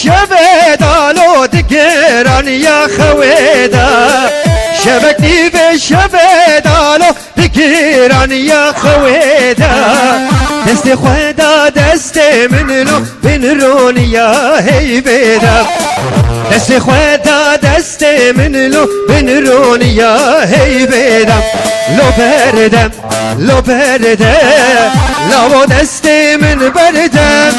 شبدا لو دگران یا خویدا شبکی به شبدا لو دگران یا خویدا دست خدا دست من لو بن رون یا هیبدا دست خدا دست من لو بن رون یا هیبدا لو بردم لو بردم لو دست من بردم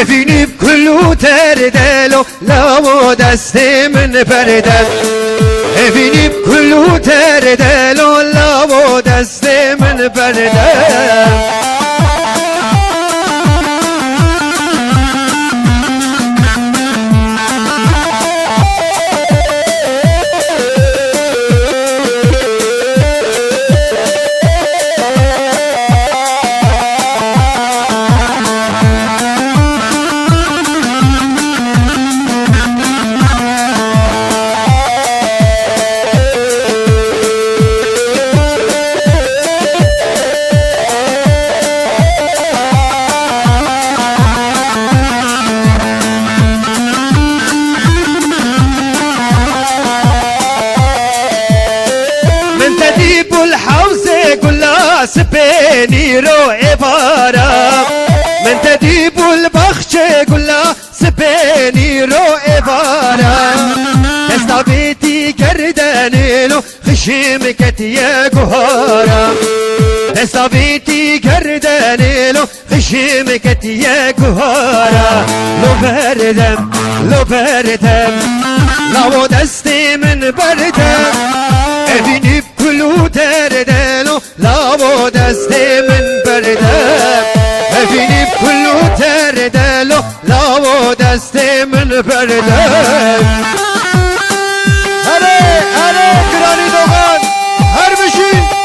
افینی کلو تردلو لو دست من بردم افینی کلو تردلو لو دست من بردم سبيني رو عبارة من تديب البخش قلا سبيني رو عبارة تستبيتي قرداني لو خشمك يا قهارة تستبيتي قرداني لو خشمك يا قهارة لو بردم لو بردم لو دستي من بردم ابني بكلو تردلو لابو دستي من بردم ابني بكلو تردلو لابو دستي من بردم هره هره گرانی دوغان هر بشین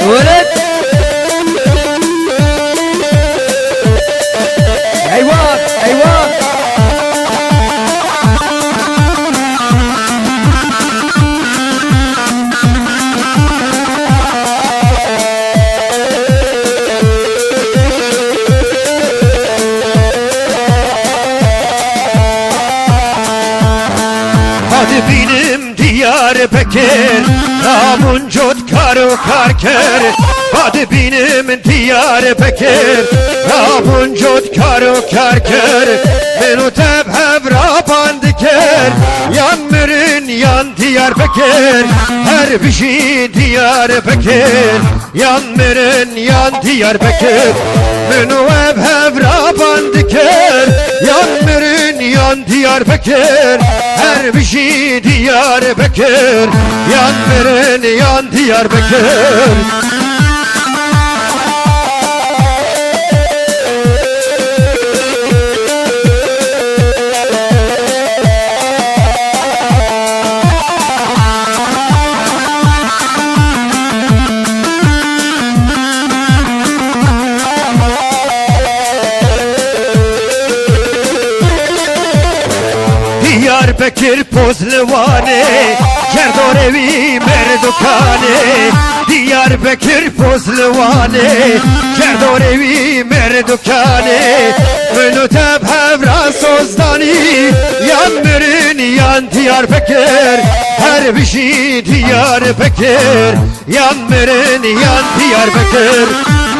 ولد ايوه ايوه hadi benim Diyarbakır Ramun cod karo karker hadi benim Diyarbakır Ramun cod karo karker Menu tebhev raban diker Yan mürün yan Diyarbakır Her bir şey Diyarbakır Yan mürün yan Diyarbakır Menu tebhev raban diker Yan mürün yan Diyarbakır Her bir şey Diyarbakır Yan mürün yan Diyarbakır Diyarbakır Pozluvanı Kerdorevi merdukane Diyarbakır Pozluvanı Kerdorevi merdukane Münuteb hevra sozdani Yan mirin yan Diyarbakır Her bir şey Diyarbakır Yan mirin yan Diyarbakır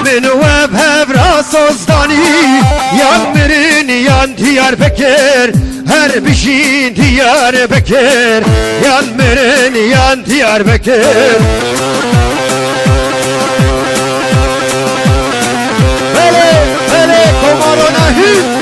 Münuteb hevra sozdani Yan mirin yan Diyarbakır Her bir şey Diyarbakır Yan mirin yan Diyarbakır Hele hele komarona hü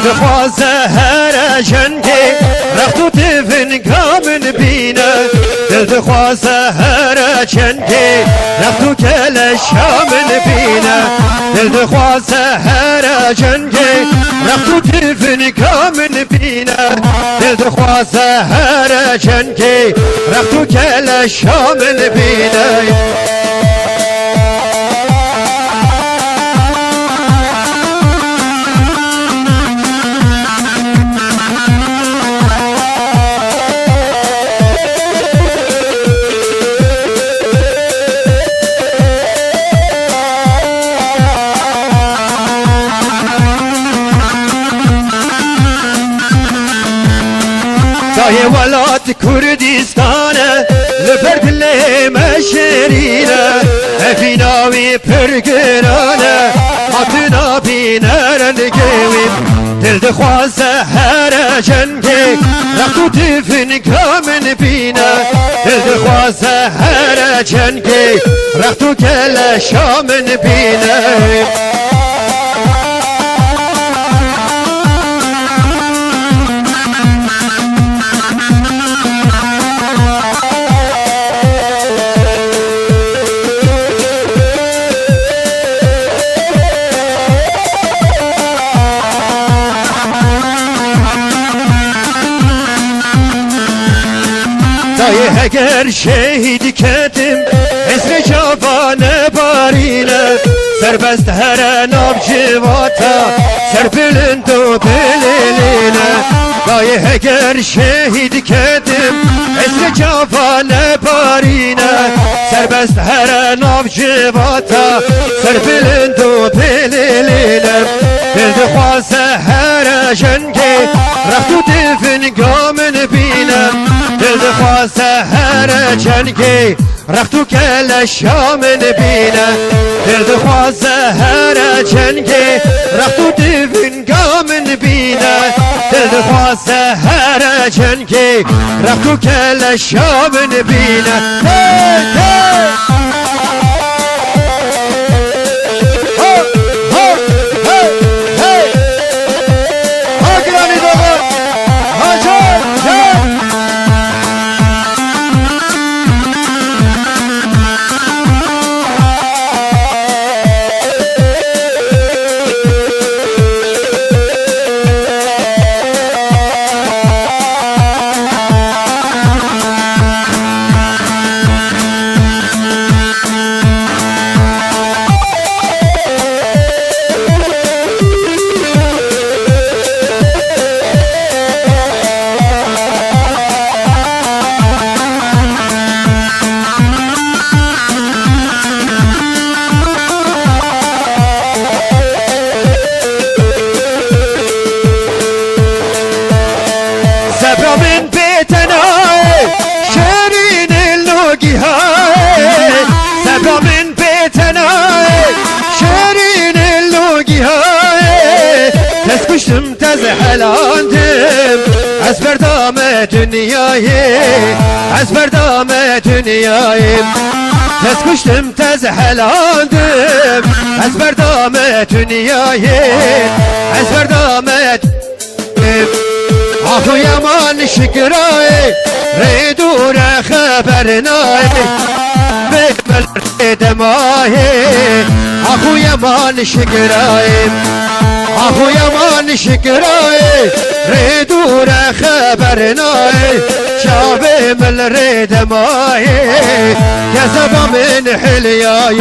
دخوازه هر جنگی رختو تفن کامن بینه دل دخوازه هر جنگی رختو کل شامن بینه دل دخوازه هر جنگی رختو تفن کامن بینه دل دخوازه هر جنگی رختو کل شامن بینه دای ولات کردستانه لبرد لیمه شیرینه افیناوی پرگرانه ماتنا بینرن گویم دل دخوازه هر جنگی رختو تفن کامن بینه دل دخوازه هر جنگی رختو کل شامن بینه اگر شهید کدم اسم جوانه بارینه سربست هر ناب جواتا سر بلند و بللینه دای اگر شهید کدم اسم جوانه بارینه سربست هر ناب جواتا سر بلند و بللینه دل دخواسه هر جنگی رفتو دفن گامن بینم دل دخواسه هر جنگی رختو کل شامن بینه دل دخواسه هر جنگی رختو دفن گامن بینه دل دخواسه هر جنگی رختو کل شامن بینه من بيتنا شيرين اللوقي هاي سبع من بيتنا شيرين اللوقي هاي تسكشتم تزحل عندم أسبر دام دنياي أسبر دام دنياي تسكشتم تزحل عندم أسبر دام دنياي أسبر دام آخو یمان شکرای ریدور خبرنای بکمل ریدمای آخو یمان شکرای آخو یمان شکرای ریدور خبرنای شابه مل ریدمای کذب من حلیای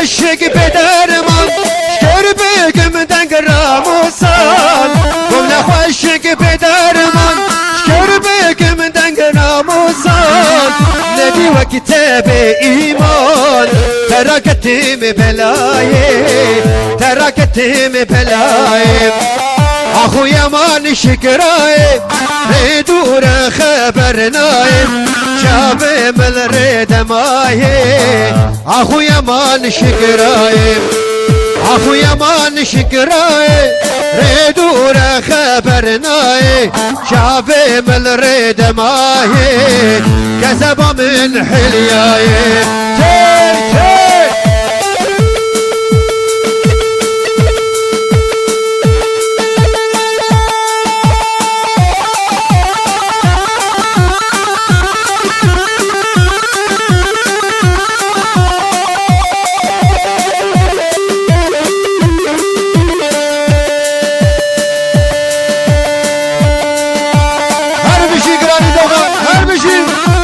خوشک بدرمان شکر بگم دنگ راموسان گم خوشک بدرمان شکر بگم دنگ راموسان نبی و کتاب ایمان ترکتیم بلایه ترکتیم بلایه آخو یمان شکرای ریدور خبرنای شاب مل ریدمای آخو یمان شکرای آخو یمان شکرای ریدور خبرنای شاب مل ریدمای کذب من حلیای هر بشی